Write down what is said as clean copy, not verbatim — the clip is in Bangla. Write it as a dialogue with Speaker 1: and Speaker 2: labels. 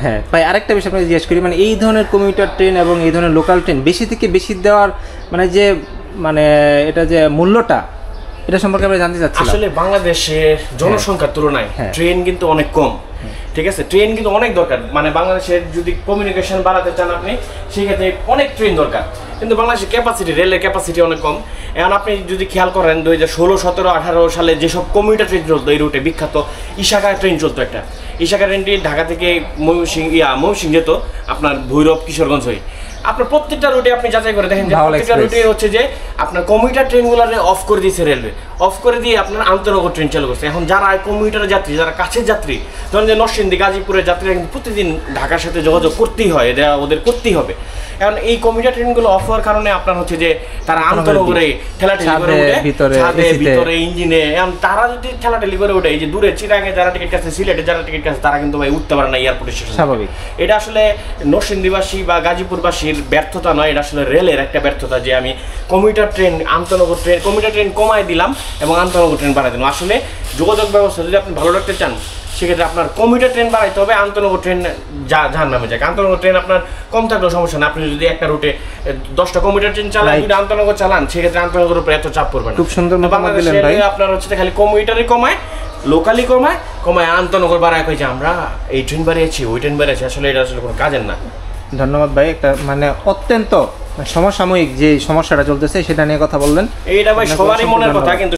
Speaker 1: হ্যাঁ ভাই, আরেকটা বিষয় আপনাকে জিজ্ঞেস করি, মানে এই ধরনের কমিউটার ট্রেন এবং এই ধরনের লোকাল ট্রেন বেশি থেকে বেশি দেওয়ার মানে যে মানে এটা যে মূল্যটা, এটা সম্পর্কে আমরা জানতে চাচ্ছিলাম।
Speaker 2: আসলে বাংলাদেশের জনসংখ্যার তুলনায় ট্রেন কিন্তু অনেক কম, ঠিক আছে। ট্রেন কিন্তু অনেক দরকার, মানে বাংলাদেশের যদি কমিউনিকেশন বাড়াতে চান আপনি, সেক্ষেত্রে অনেক ট্রেন দরকার। কিন্তু বাংলাদেশের ক্যাপাসিটি, রেলের ক্যাপাসিটি অনেক কম। এখন আপনি যদি খেয়াল করেন 2016, 17, 18 সালে যেসব কমিউটার ট্রেন চলতো এই রুটে, বিখ্যাত ইশাকা ট্রেন চলতো একটা। ইশাকা ট্রেনটি ঢাকা থেকে ময়মনসিংহ যেত আপনার ভৈরব কিশোরগঞ্জ হয়ে। আপনার প্রত্যেকটা রুটে আপনি যাচাই করে দেখেন যে প্রত্যেকটা রুটে হচ্ছে যে আপনার কমিউটার ট্রেনগুলো অফ করে দিয়েছে রেলওয়ে, অফ করে দিয়ে আপনার আন্তনগর ট্রেন চালু করছে। এখন যারা কমিউটারের যাত্রী, যারা কাছের যাত্রী, ধরেন যে নরসিংদী, গাজীপুরের যাত্রীরা কিন্তু প্রতিদিন ঢাকার সাথে যোগাযোগ করতেই হয়, এটা ওদের করতেই হবে। এখন এই কমিউটার ট্রেনগুলো অফ হওয়ার কারণে আপনার হচ্ছে যে তারা আন্তনগরে ঠেলাঠেলি করে উঠে, ভিতরে ইঞ্জিনে, এখন তারা যদি ঠেলাঠেলি করে উঠে, এই যে দূরে চিরাঙে যারা টিকিট কাছে, সিলেটে যারা টিকিট কাছে, তারা কিন্তু ভাই উঠতে পারে না এয়ারপোর্ট স্টেশন। স্বাভাবিক। এটা আসলে নরসিংদীবাসী বা গাজীপুরবাসীর ব্যর্থতা নয়, এটা আসলে রেলের একটা ব্যর্থতা যে আমি কমিউটার ট্রেন, আন্তনগর ট্রেন, কমিউটার ট্রেন কমায় দিলাম এবং আন্তনগর ট্রেন বাড়াই দিলাম। আসলে যোগাযোগ ব্যবস্থা যদি আপনি ভালো রাখতে চান, সেক্ষেত্রে আপনার কমিউটার ট্রেন বাড়াইতে হবে, আন্তনগর ট্রেন যার নামে যায়। আন্তনগর ট্রেন আপনার কম থাকলেও সমস্যা না, আপনি যদি একটা রুটে 10টা কমিউটার ট্রেন চালান, যদি আন্তনগর চালান, সেক্ষেত্রে আন্তনগরের উপরে এত চাপ পড়বে না।
Speaker 1: খুব সুন্দর মতামত দিলেন ভাই।
Speaker 2: আপনার হচ্ছে খালি কমিউটারই কমায়, লোকালি কমায় আন্তনগর বাড়ায়, কই যে আমরা এই ট্রেন বাড়িয়েছি, ওই ট্রেন বাড়িয়েছি, আসলে এটা আসলে কোনো কাজের না।
Speaker 1: ধন্যবাদ ভাই, একটা মানে অত্যন্ত সমসাময়িক যে সমস্যাটা চলতেছে সেটা নিয়ে কথা বললেন।
Speaker 2: এইটা ভাই সবারই মনের কথা, কিন্তু